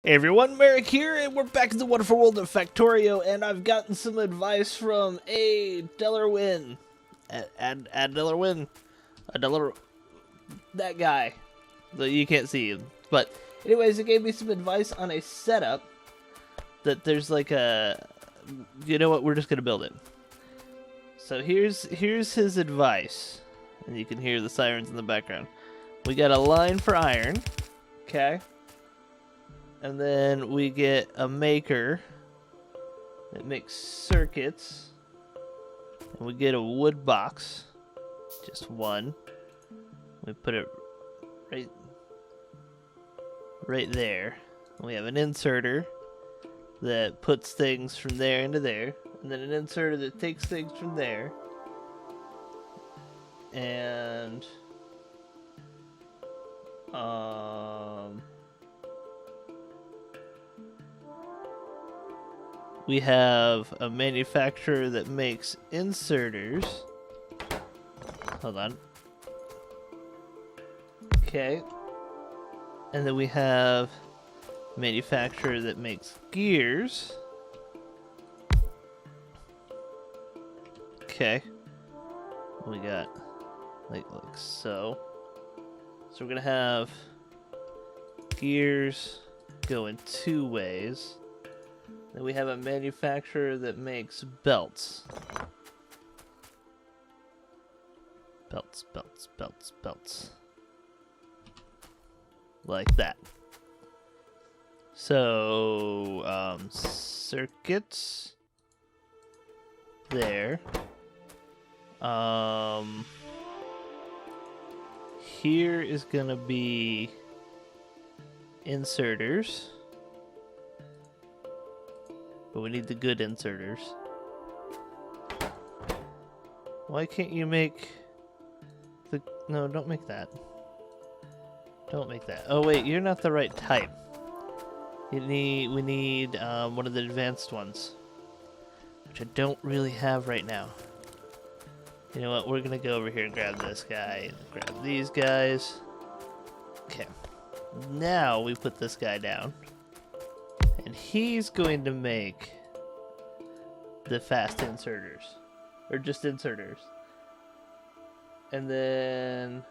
Hey everyone, Merric here, and we're back in the wonderful world of Factorio, and I've gotten some advice from a Delawin. Delawin. That guy. You can't see him. But, anyways, it gave me some advice on a setup that there's like a... You know what, we're just going to build it. So here's his advice. And you can hear the sirens in the background. We got a line for iron. Okay. And then we get a maker that makes circuits. And we get a wood box. Just one. We put it right there. And we have an inserter that puts things from there into there. And then an inserter that takes things from there. And we have a manufacturer that makes inserters. Hold on. Okay. And then we have a manufacturer that makes gears. Okay. We got like so. So we're gonna have gears going two ways. Then we have a manufacturer that makes belts. Belts. Like that. So, circuits. There. Here is gonna be inserters. But we need the good inserters. Why can't you make the... No, don't make that. Don't make that. Oh wait, you're not the right type. We need one of the advanced ones. Which I don't really have right now. You know what, we're gonna go over here and grab this guy, and grab these guys. Okay. Now we put this guy down. And he's going to make the fast inserters. Or just inserters. And then...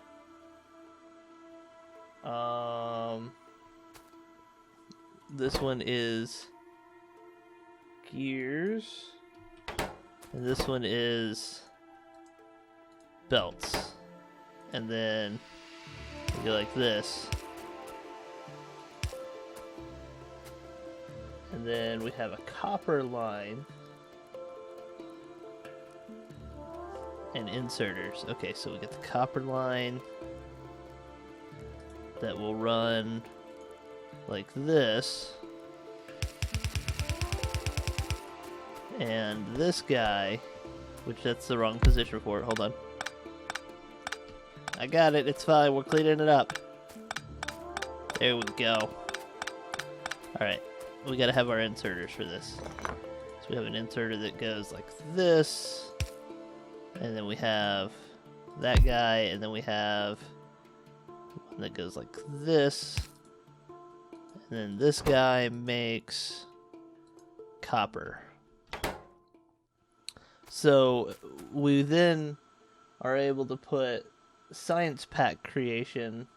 this one is gears. And this one is belts. And then you go like this. And then we have a copper line and inserters. Okay, so we get the copper line that will run like this. And this guy, which that's the wrong position for it. Hold on. I got it. It's fine. We're cleaning it up. There we go. Alright. We gotta have our inserters for this. So we have an inserter that goes like this. And then we have that guy. And then we have one that goes like this. And then this guy makes copper. So we then are able to put science pack creation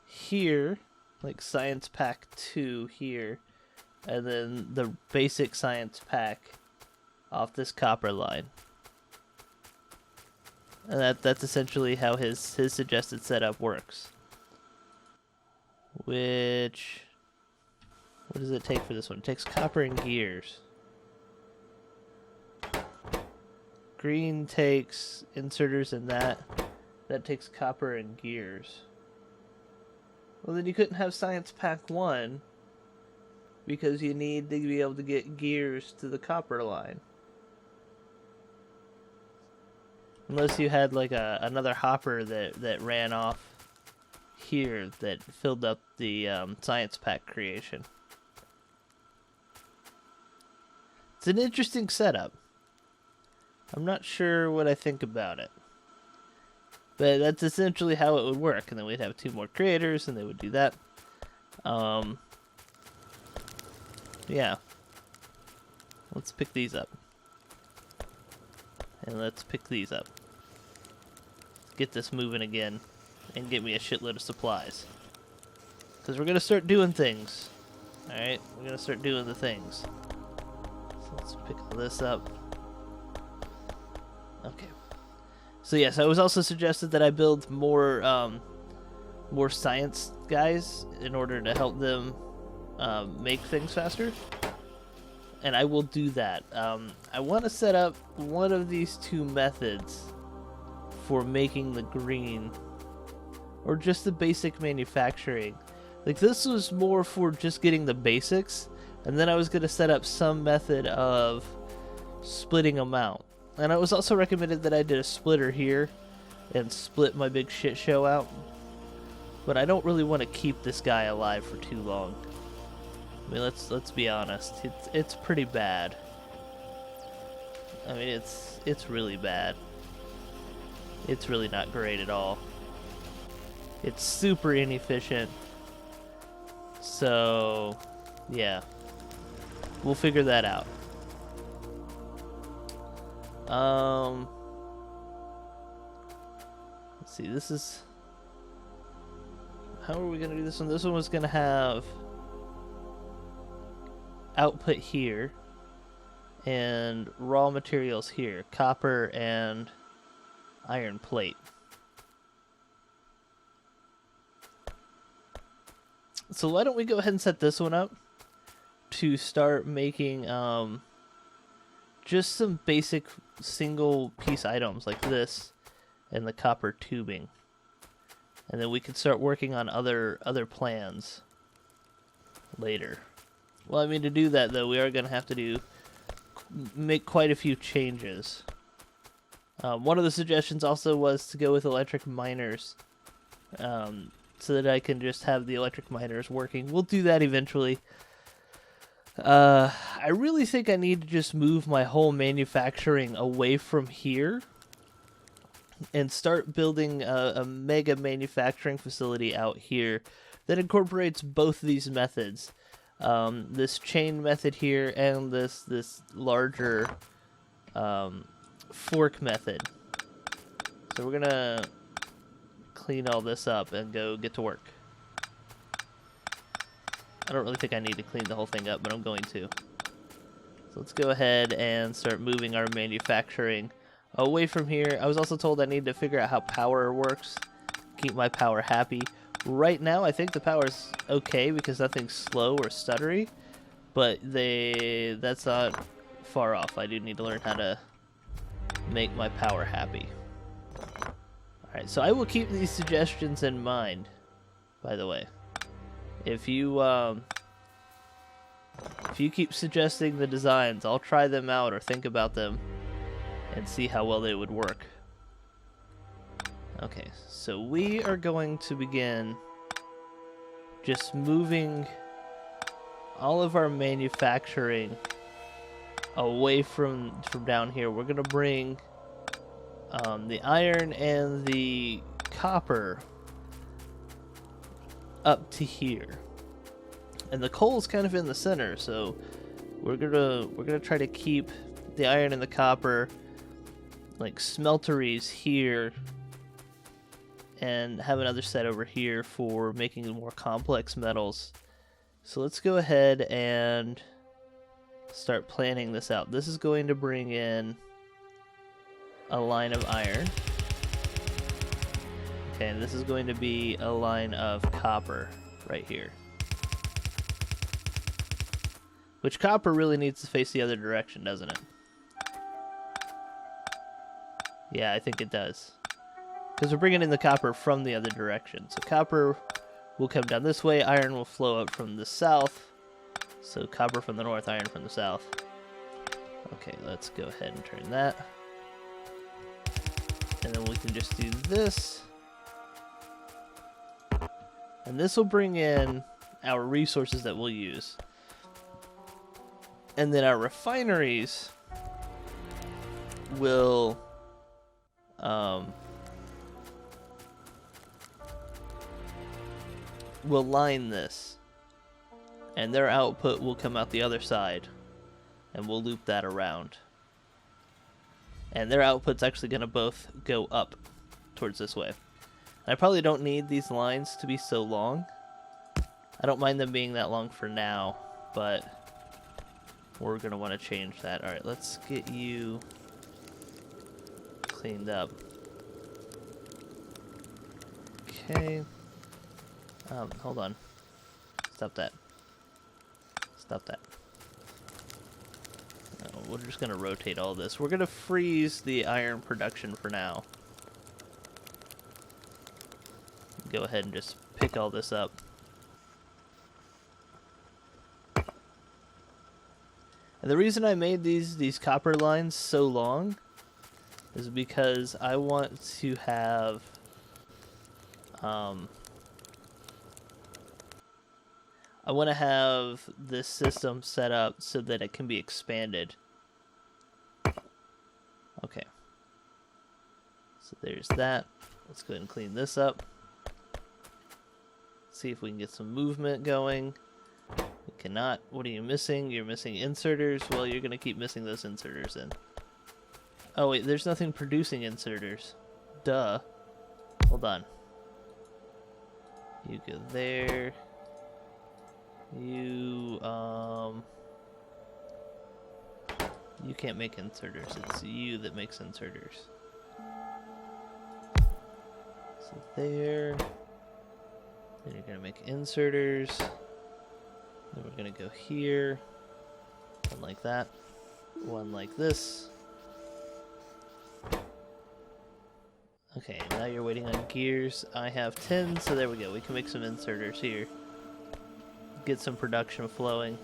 here. Like science pack 2 here. And then the basic science pack off this copper line. And that's essentially how his suggested setup works. Which... what does it take for this one? It takes copper and gears. Green takes inserters and that. That takes copper and gears. Well, then you couldn't have Science Pack 1 because you need to be able to get gears to the copper line. Unless you had like another hopper that ran off here that filled up the Science Pack creation. It's an interesting setup. I'm not sure what I think about it. But that's essentially how it would work. And then we'd have two more creators, and they would do that. Yeah. Let's pick these up. And let's pick these up. Get this moving again. And get me a shitload of supplies. Because we're going to start doing things. Alright? We're going to start doing the things. So let's pick all this up. Okay. So yes, it was also suggested that I build more science guys in order to help them make things faster. And I will do that. I want to set up one of these two methods for making the green, or just the basic manufacturing. Like, this was more for just getting the basics, and then I was going to set up some method of splitting them out. And it was also recommended that I did a splitter here and split my big shit show out. But I don't really want to keep this guy alive for too long. I mean, let's be honest. It's pretty bad. I mean, it's really bad. It's really not great at all. It's super inefficient. So, yeah. We'll figure that out. Let's see, this is... How are we going to do this one? This one was going to have output here and raw materials here. Copper and iron plate. So why don't we go ahead and set this one up to start making just some basic single piece items like this and the copper tubing. And then we can start working on other plans later. Well, I mean, to do that though, we are going to have to make quite a few changes. One of the suggestions also was to go with electric miners, so that I can just have the electric miners working. We'll do that eventually. I really think I need to just move my whole manufacturing away from here and start building a mega manufacturing facility out here that incorporates both these methods. This chain method here and this larger fork method. So we're gonna clean all this up and go get to work. I don't really think I need to clean the whole thing up, but I'm going to. So let's go ahead and start moving our manufacturing away from here. I was also told I need to figure out how power works, keep my power happy. Right now, I think the power's okay because nothing's slow or stuttery, but that's not far off. I do need to learn how to make my power happy. Alright, so I will keep these suggestions in mind, by the way. If you keep suggesting the designs, I'll try them out or think about them and see how well they would work. Okay, so we are going to begin just moving all of our manufacturing away from down here. We're going to bring the iron and the copper up to here, and the coal is kind of in the center. So we're gonna try to keep the iron and the copper like smelteries here, and have another set over here for making more complex metals. So let's go ahead and start planning this out. This is going to bring in a line of iron. Okay, and this is going to be a line of copper right here. Which copper really needs to face the other direction, doesn't it? Yeah, I think it does. Because we're bringing in the copper from the other direction. So copper will come down this way, iron will flow up from the south. So copper from the north, iron from the south. Okay, let's go ahead and turn that. And then we can just do this. And this will bring in our resources that we'll use. And then our refineries will line this. and their output will come out the other side, and we'll loop that around. And their output's actually going to both go up towards this way. And I probably don't need these lines to be so long. I don't mind them being that long for now, but we're going to want to change that. Alright, let's get you cleaned up. Okay. Hold on. Stop that. Stop that. No, we're just going to rotate all this. We're going to freeze the iron production for now. Go ahead and just pick all this up. And the reason I made these copper lines so long is because I want to have this system set up so that it can be expanded. Okay. So there's that. Let's go ahead and clean this up. See if we can get some movement going. We cannot. What are you missing? You're missing inserters. Well, you're going to keep missing those inserters then. Oh, wait, there's nothing producing inserters. Duh. Hold on. You go there. You can't make inserters. It's you that makes inserters. So there. Then you're going to make inserters. Then we're going to go here. One like that. One like this. Okay, now you're waiting on gears. I have 10, so there we go. We can make some inserters here. Get some production flowing.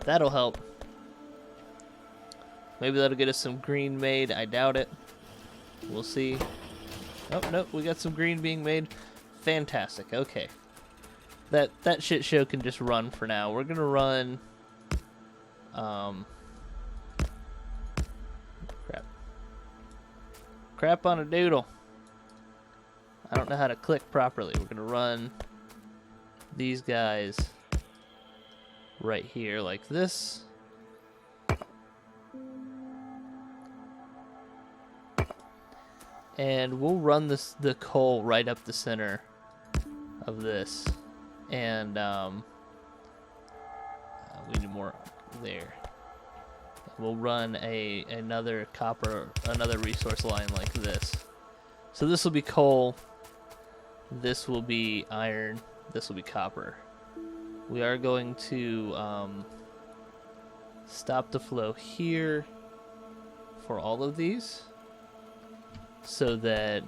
That'll help. Maybe that'll get us some green made. I doubt it. We'll see. Oh, no, we got some green being made. Fantastic. Okay. That shit show can just run for now. We're gonna run... Crap on a doodle. I don't know how to click properly. We're gonna run these guys right here like this. And we'll run the coal right up the center of this. And we need more there. We'll run another resource line like this. So this will be coal. This will be iron. This will be copper. We are going to stop the flow here for all of these, so that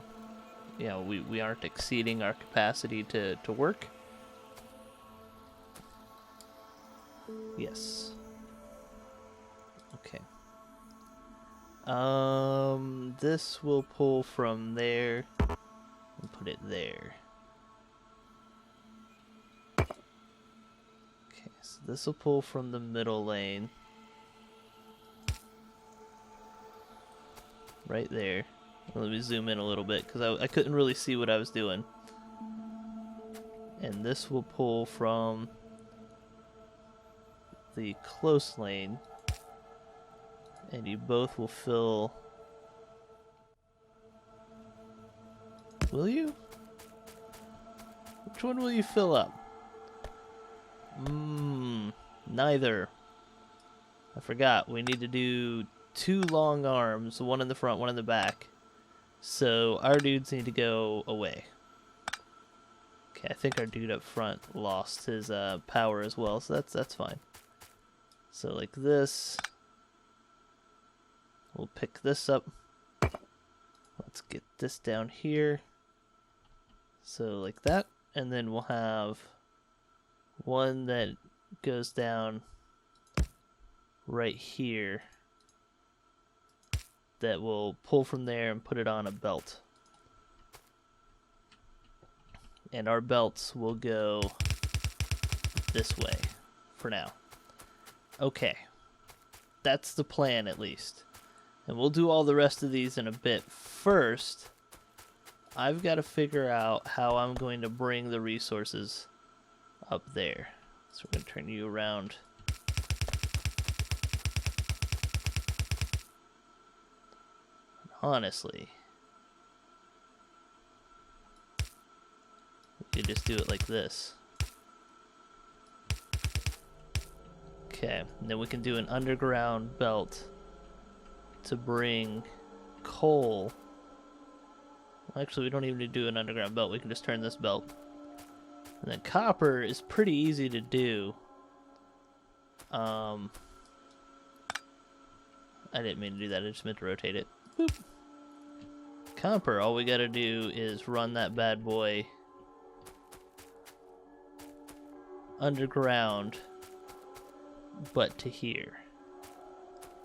we aren't exceeding our capacity to work. Yes. Okay. This will pull from there and put it there. Okay, so this will pull from the middle lane. Right there. Let me zoom in a little bit because I couldn't really see what I was doing. And this will pull from the close lane. And you both will fill... Will you? Which one will you fill up? Neither. I forgot. We need to do 2 long arms, one in the front, one in the back. So our dudes need to go away. Okay, I think our dude up front lost his power as well, so that's fine. So like this. We'll pick this up. Let's get this down here. So like that. And then we'll have one that goes down right here that will pull from there and put it on a belt. And our belts will go this way for now. Okay. That's the plan, at least. And we'll do all the rest of these in a bit. First, I've got to figure out how I'm going to bring the resources up there. So we're going to turn you around. Honestly, we could just do it like this. Okay, and then we can do an underground belt to bring coal. Actually, we don't even need to do an underground belt. We can just turn this belt. And then copper is pretty easy to do. I didn't mean to do that. I just meant to rotate it. Boop. Copper, all we gotta do is run that bad boy underground, but to here.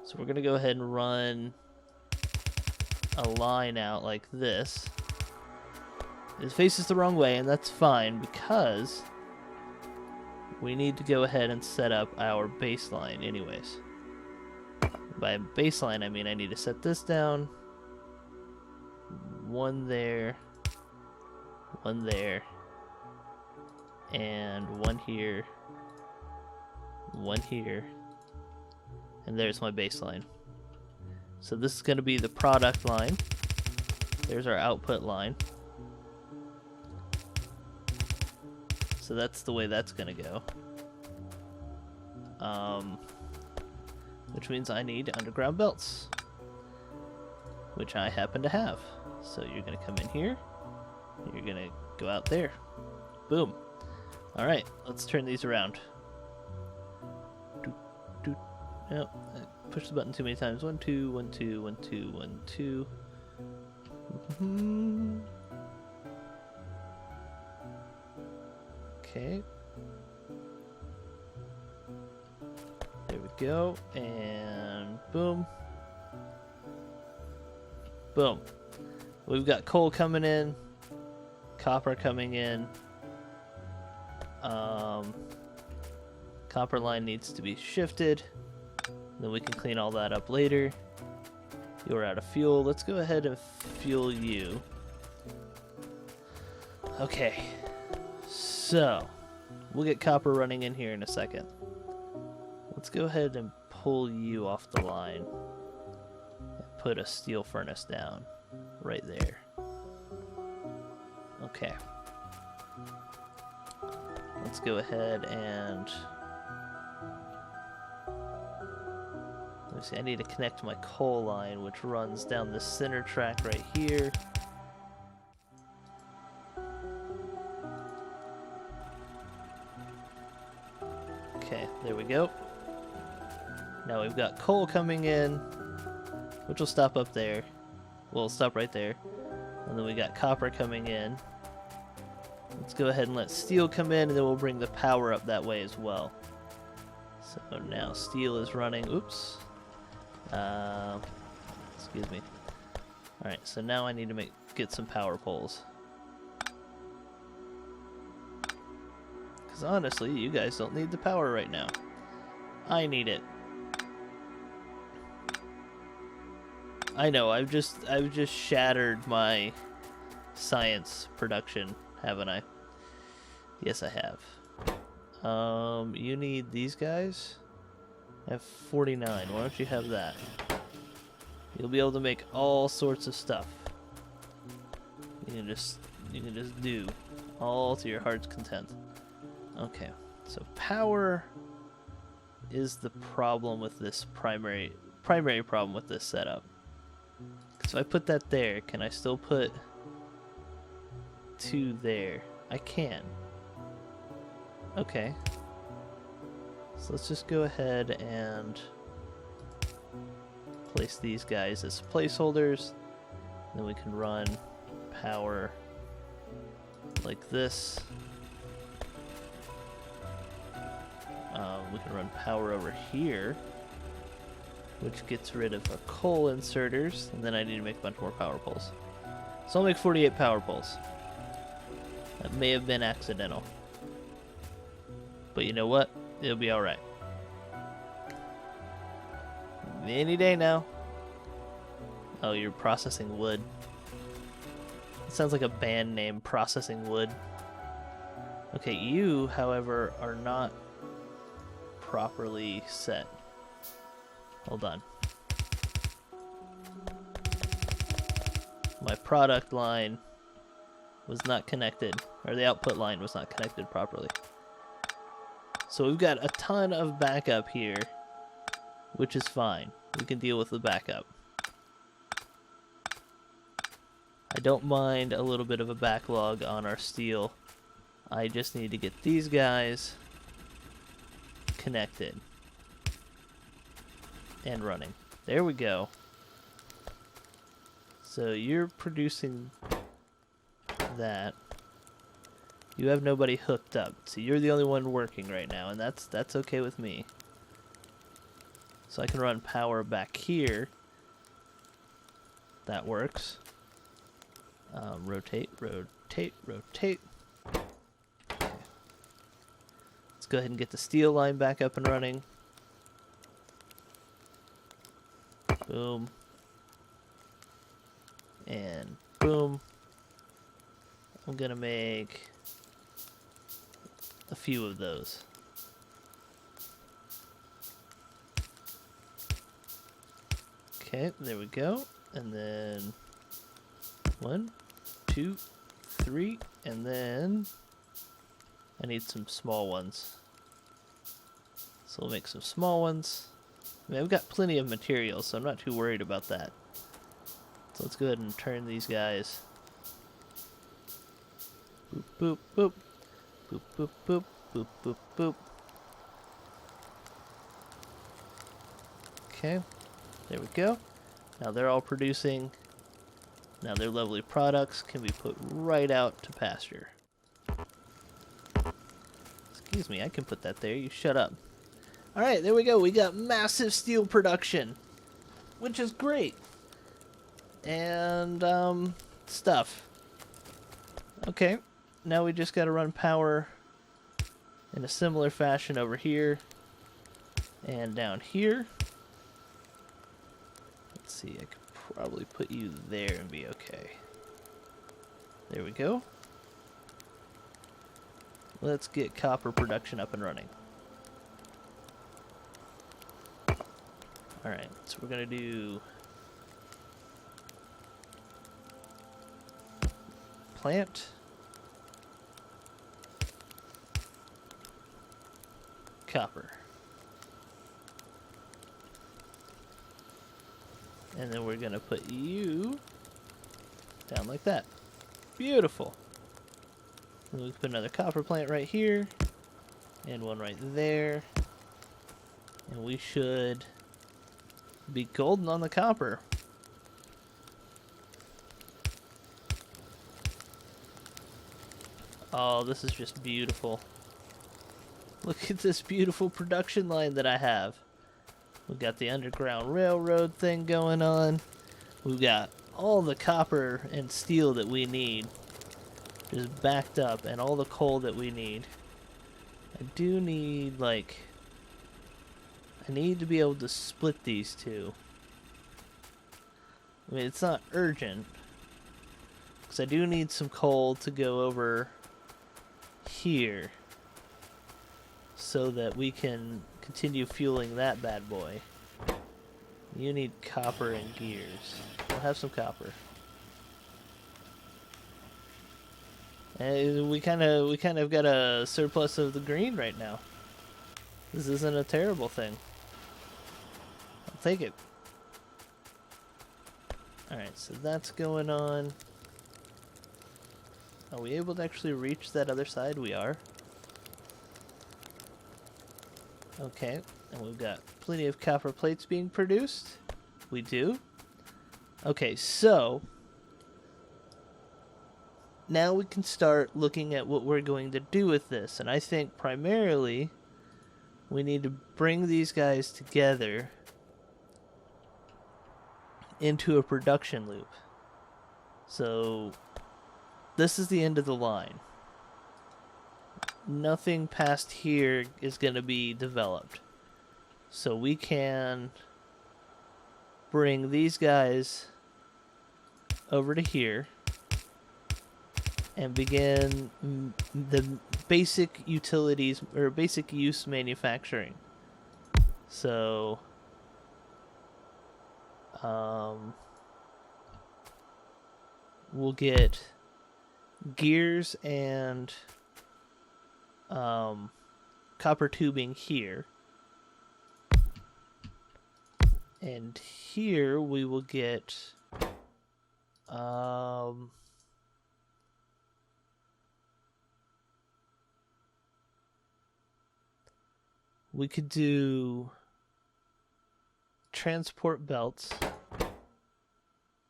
So we're gonna go ahead and run a line out like this. It faces the wrong way, and that's fine because we need to go ahead and set up our baseline anyways. By baseline, I mean I need to set this down. One there, and one here, and there's my baseline. So this is going to be the product line. There's our output line. So that's the way that's going to go. Which means I need underground belts, which I happen to have. So you're going to come in here, you're going to go out there. Boom. Alright, let's turn these around. Yep, I pushed the button too many times. 1, 2, 1, 2, 1, 2, 1, 2. Okay. There we go, and boom. Boom. We've got coal coming in, copper coming in. Copper line needs to be shifted. Then we can clean all that up later. You're out of fuel. Let's go ahead and fuel you. Okay. So, we'll get copper running in here in a second. Let's go ahead and pull you off the line. And put a steel furnace down. Right there. Okay. Let's go ahead and... let me see, I need to connect my coal line, which runs down the center track right here. Okay, there we go. Now we've got coal coming in, which will stop up there. We'll stop right there. And then we got copper coming in. Let's go ahead and let steel come in, and then we'll bring the power up that way as well. So now steel is running. Oops. Excuse me. Alright, so now I need to get some power poles. Because honestly, you guys don't need the power right now. I need it. I know, I've just shattered my science production, haven't I? Yes, I have. You need these guys? I have 49. Why don't you have that? You'll be able to make all sorts of stuff. You can just do all to your heart's content. Okay, so power is the problem with this primary problem with this setup. So I put that there. Can I still put 2 there? I can. Okay. So let's just go ahead and place these guys as placeholders. Then we can run power like this. We can run power over here, which gets rid of our coal inserters, and then I need to make a bunch more power poles. So I'll make 48 power poles. That may have been accidental. But you know what? It'll be alright. Any day now. Oh, you're processing wood. It sounds like a band name, Processing Wood. Okay, you, however, are not properly set. Hold on. My product line was not connected, or the output line was not connected properly. So we've got a ton of backup here, which is fine. We can deal with the backup. I don't mind a little bit of a backlog on our steel. I just need to get these guys connected and running. There we go. So you're producing that. You have nobody hooked up, so you're the only one working right now, and that's okay with me. So I can run power back here. That works. Rotate, rotate, rotate. Okay. Let's go ahead and get the steel line back up and running. Boom. And boom. I'm gonna make a few of those. Okay, there we go. And then 1, 2, 3, and then I need some small ones. So we'll make some small ones. I mean, I've got plenty of materials, so I'm not too worried about that. So let's go ahead and turn these guys. Boop, boop, boop. Boop, boop, boop. Boop, boop, boop. Okay, there we go. Now they're all producing. Now their lovely products can be put right out to pasture. Excuse me, I can put that there. You shut up. Alright, there we go. We got massive steel production, which is great. And, stuff. Okay, now we just got to run power in a similar fashion over here and down here. Let's see, I could probably put you there and be okay. There we go. Let's get copper production up and running. Alright, so we're going to do plant, copper, and then we're going to put you down like that. Beautiful. And we can put another copper plant right here and one right there, and we should be golden on the copper. Oh, this is just beautiful. Look at this beautiful production line that I have. We've got the Underground Railroad thing going on. We've got all the copper and steel that we need just backed up, and all the coal that we need. I do need, like, I need to be able to split these two. I mean, it's not urgent, because I do need some coal to go over here so that we can continue fueling that bad boy. You need copper and gears. We'll have some copper. And we kind of got a surplus of the green right now. This isn't a terrible thing. I'll take it. Alright, so that's going on. Are we able to actually reach that other side? We are. Okay, and we've got plenty of copper plates being produced. We do. Okay, so now we can start looking at what we're going to do with this. And I think primarily we need to bring these guys together into a production loop. So this is the end of the line. Nothing past here is going to be developed. So we can bring these guys over to here. and begin the basic utilities or basic use manufacturing. So, we'll get gears and copper tubing here. And here we will get we could do transport belts,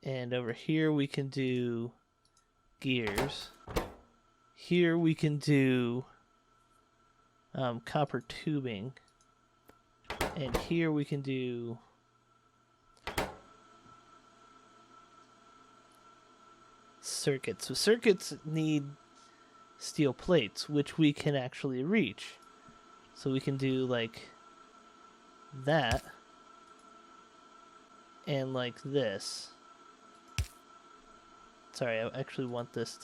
and over here we can do gears. Here we can do copper tubing, and here we can do circuits. So circuits need steel plates, which we can actually reach. So we can do like that and like this. Sorry, I actually want this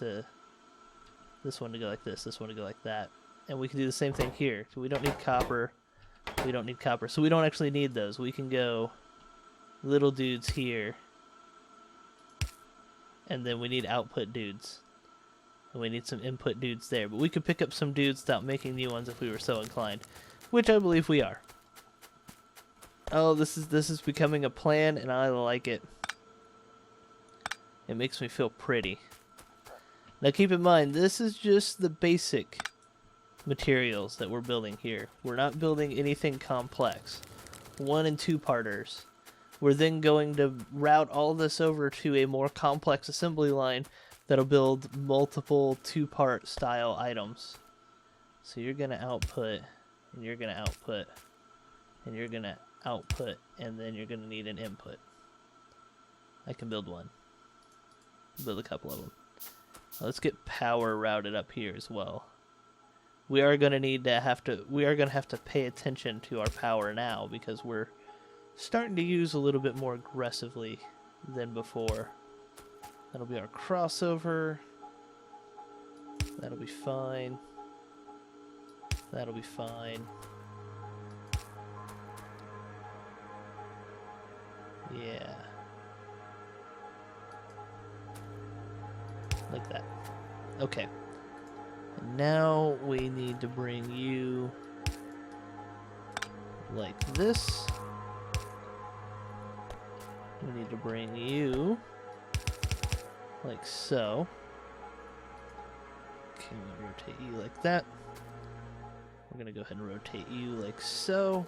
one to go like this one to go like that. And we can do the same thing here. So we don't need copper. We don't need copper. So we don't actually need those. We can go little dudes here. And then we need output dudes. And we need some input dudes there. But we could pick up some dudes without making new ones if we were so inclined. Which I believe we are. Oh, this is becoming a plan, and I like it. It makes me feel pretty. Now keep in mind, this is just the basic materials that we're building here. We're not building anything complex. 1- and 2-parters. We're then going to route all this over to a more complex assembly line that'll build multiple 2-part style items. So you're going to output, and you're going to output, and you're going to output, and then you're going to need an input. I can build one. Build a couple of them. Let's get power routed up here as well. We are going to have to pay attention to our power now because we're starting to use a little bit more aggressively than before. That'll be our crossover. That'll be fine. That'll be fine. Yeah. Like that. Okay. And now we need to bring you like this. We need to bring you like so. Okay, we'll rotate you like that. We're gonna go ahead and rotate you like so.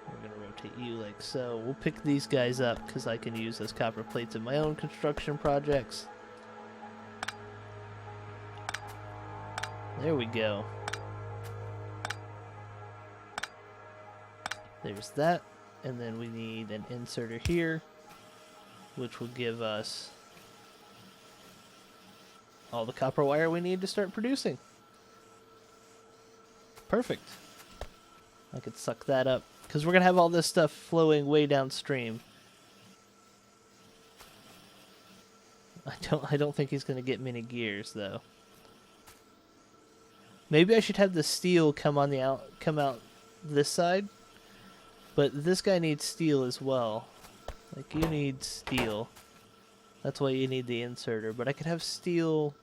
We're gonna rotate you like so. We'll pick these guys up because I can use as copper plates in my own construction projects. There we go. There's that. And then we need an inserter here, which will give us all the copper wire we need to start producing. Perfect. I could suck that up, because we're going to have all this stuff flowing way downstream. I don't think he's going to get many gears, though. Maybe I should have the steel come out this side. But this guy needs steel as well. Like, you need steel. That's why you need the inserter. But I could have steel.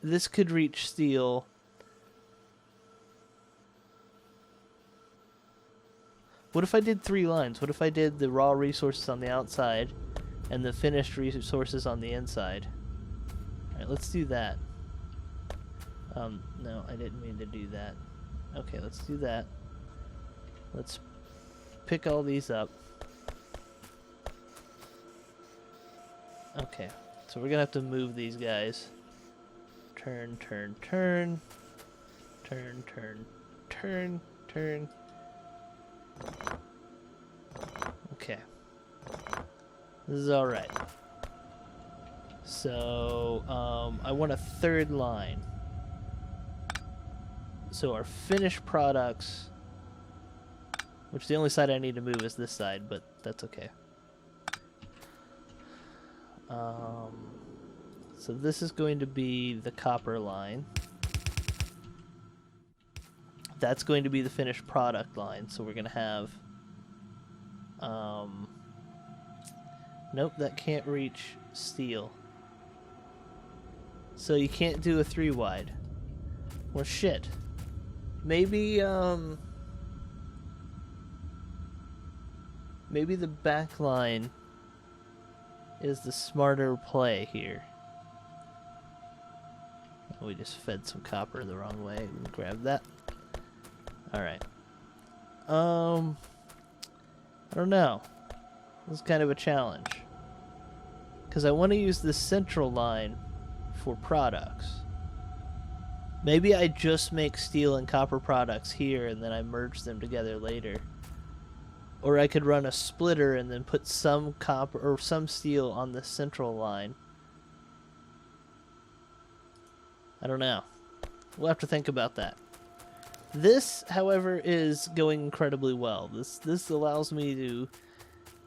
This could reach steel. What if I did 3 lines? What if I did the raw resources on the outside and the finished resources on the inside? Alright, let's do that. No, I didn't mean to do that. Okay, let's do that. Let's pick all these up. Okay, so we're gonna have to move these guys. Turn, turn, turn. Turn, turn, turn, turn. Okay. This is alright. So, I want a 3rd line. So our finished products... Which the only side I need to move is this side, but that's okay. So this is going to be the copper line. That's going to be the finished product line. So we're going to have... nope, that can't reach steel. So you can't do a 3-wide. Well, shit. Maybe, maybe the back line is the smarter play here. We just fed some copper the wrong way. We can grab that. Alright. I don't know. This is kind of a challenge. Because I want to use this central line for products. Maybe I just make steel and copper products here and then I merge them together later. Or I could run a splitter and then put some copper or some steel on the central line. I don't know. We'll have to think about that. This, however, is going incredibly well. This allows me to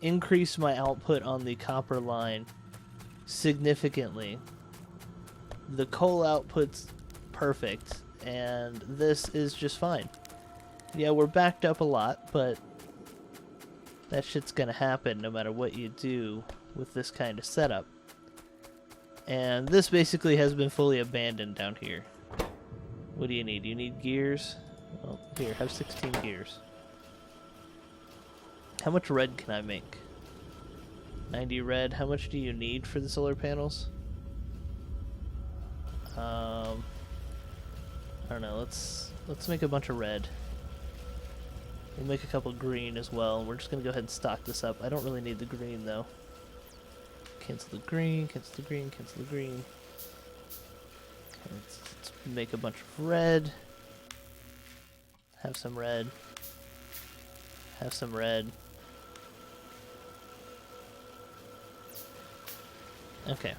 increase my output on the copper line significantly. The coal output's perfect, and this is just fine. Yeah, we're backed up a lot, but that shit's gonna happen no matter what you do with this kind of setup. And this basically has been fully abandoned down here. What do you need? You need gears? Well, here, have 16 gears. How much red can I make? 90 red. How much do you need for the solar panels? I don't know. Let's make a bunch of red. We'll make a couple green as well. We're just gonna go ahead and stock this up. I don't really need the green though. Cancel the green. Cancel the green. Cancel the green. Okay, let's make a bunch of red. Have some red. Have some red. Okay.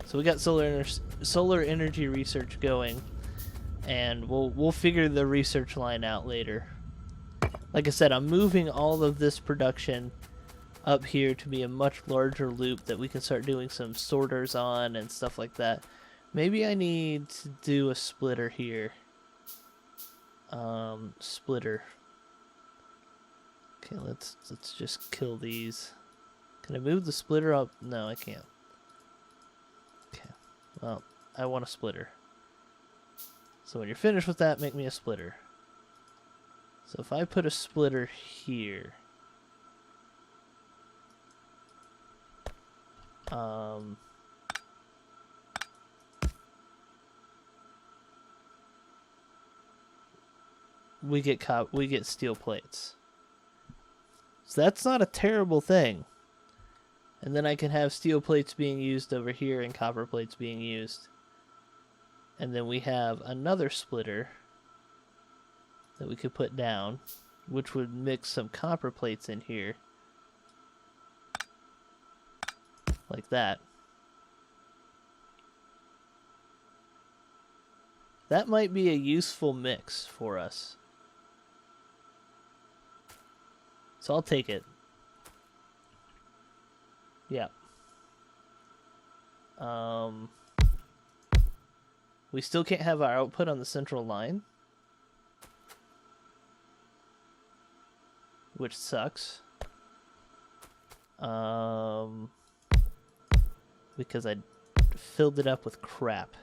So we got solar energy research going, and we'll figure the research line out later. Like I said, I'm moving all of this production up here to be a much larger loop that we can start doing some sorters on and stuff like that. Maybe I need to do a splitter here. Splitter. Okay, let's just kill these. Can I move the splitter up? No, I can't. Okay. Well, I want a splitter. So when you're finished with that, make me a splitter. So if I put a splitter here, we get steel plates. So that's not a terrible thing. And then I can have steel plates being used over here and copper plates being used. And then we have another splitter that we could put down, which would mix some copper plates in here. Like that. That might be a useful mix for us. So I'll take it. Yeah. We still can't have our output on the central line, which sucks. Because I filled it up with crap.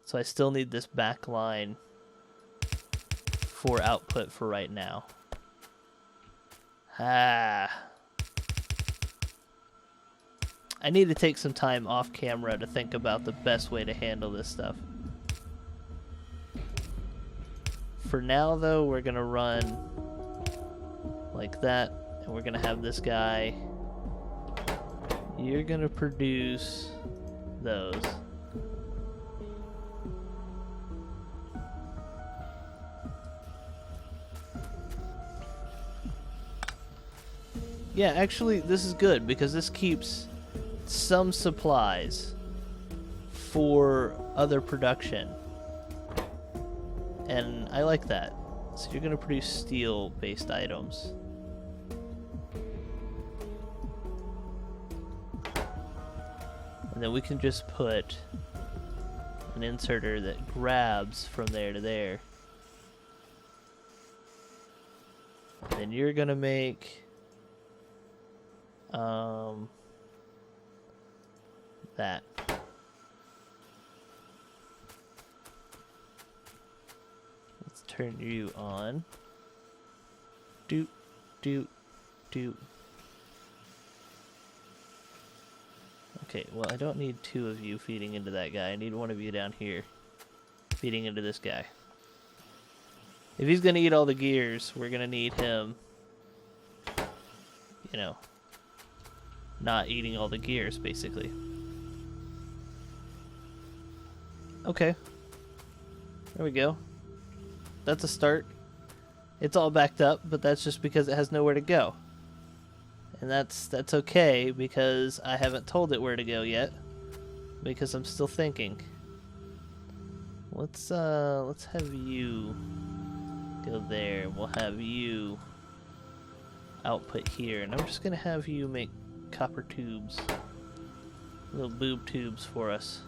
So I still need this back line for output for right now. I need to take some time off camera to think about the best way to handle this stuff. For now, though, we're gonna run like that, and we're gonna have this guy. You're gonna produce those. Yeah, actually, this is good because this keeps some supplies for other production. And I like that. So you're going to produce steel-based items. And then we can just put an inserter that grabs from there to there. And then you're gonna make that. Let's turn you on. Doot, doot, doot. Okay, well, I don't need two of you feeding into that guy. I need one of you down here feeding into this guy. If he's gonna eat all the gears, we're gonna need him, you know, not eating all the gears, basically. Okay. There we go. That's a start. It's all backed up, but that's just because it has nowhere to go. And that's okay, because I haven't told it where to go yet, because I'm still thinking. Let's have you go there, and we'll have you output here, and I'm just gonna have you make copper tubes, little boob tubes for us.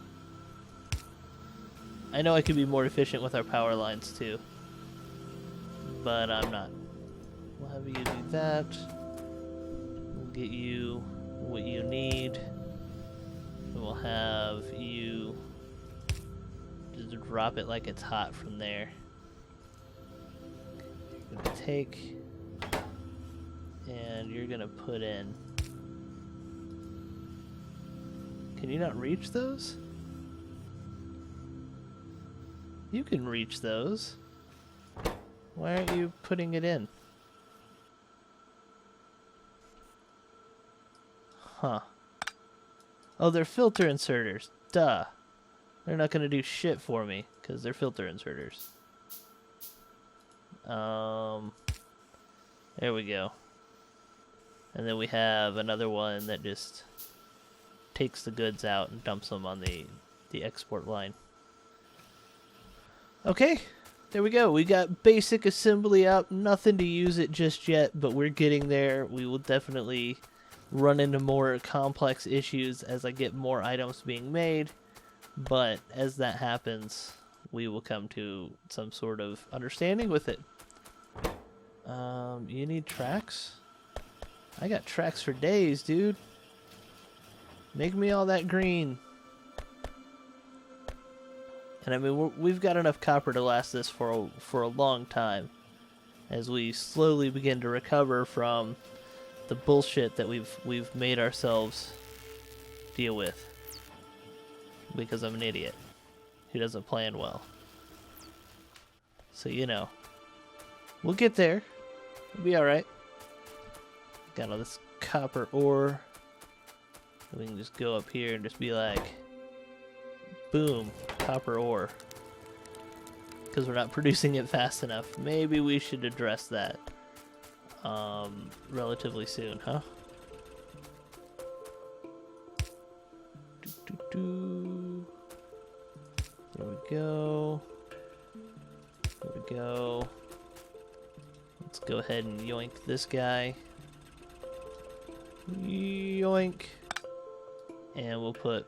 I know I could be more efficient with our power lines too, but I'm not. We'll have you do that. We'll get you what you need. And we'll have you just drop it like it's hot from there. You're gonna take, and you're gonna put in. Can you not reach those? You can reach those. Why aren't you putting it in? Huh. Oh, they're filter inserters. Duh. They're not gonna do shit for me, because they're filter inserters. There we go. And then we have another one that just takes the goods out and dumps them on the export line. Okay, there we go. We got basic assembly up. Nothing to use it just yet, but we're getting there. We will definitely run into more complex issues as I get more items being made. But as that happens, we will come to some sort of understanding with it. You need tracks? I got tracks for days, dude. Make me all that green. And I mean, we've got enough copper to last this for a long time, as we slowly begin to recover from the bullshit that we've made ourselves deal with. Because I'm an idiot who doesn't plan well. So you know, we'll get there. We'll be all right. Got all this copper ore. We can just go up here and just be like, boom, copper ore. Because we're not producing it fast enough. Maybe we should address that relatively soon, huh? There we go. There we go. Let's go ahead and yoink this guy. Yoink. And we'll put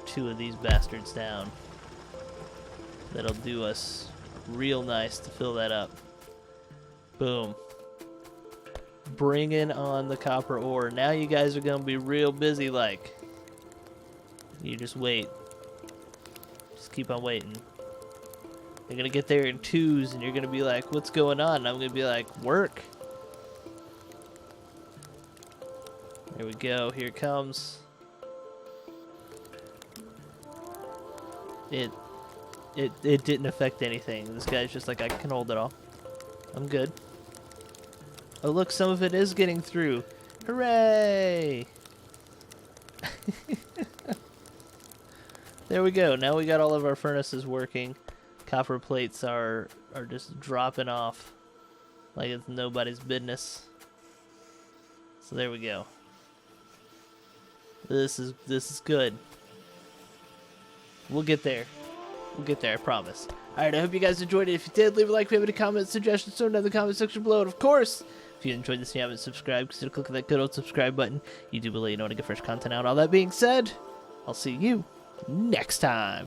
2 of these bastards down. That'll do us real nice to fill that up. Boom. Bringing on the copper ore. Now you guys are gonna be real busy like. You just wait. Just keep on waiting. You're gonna get there in 2s and you're gonna be like, what's going on? And I'm gonna be like, work. There we go, here it comes. It didn't affect anything. This guy's just like, I can hold it all. I'm good. Oh look, some of it is getting through. Hooray! There we go. Now we got all of our furnaces working. Copper plates are just dropping off like it's nobody's business. So there we go. This is good. We'll get there. We'll get there, I promise. Alright, I hope you guys enjoyed it. If you did, leave a like, if you have any comments, suggestions, throw them down in the comment section below. And of course, If you enjoyed this and you haven't subscribed, consider clicking that good old subscribe button. You do below, you know, to get fresh content out. All that being said, I'll see you next time.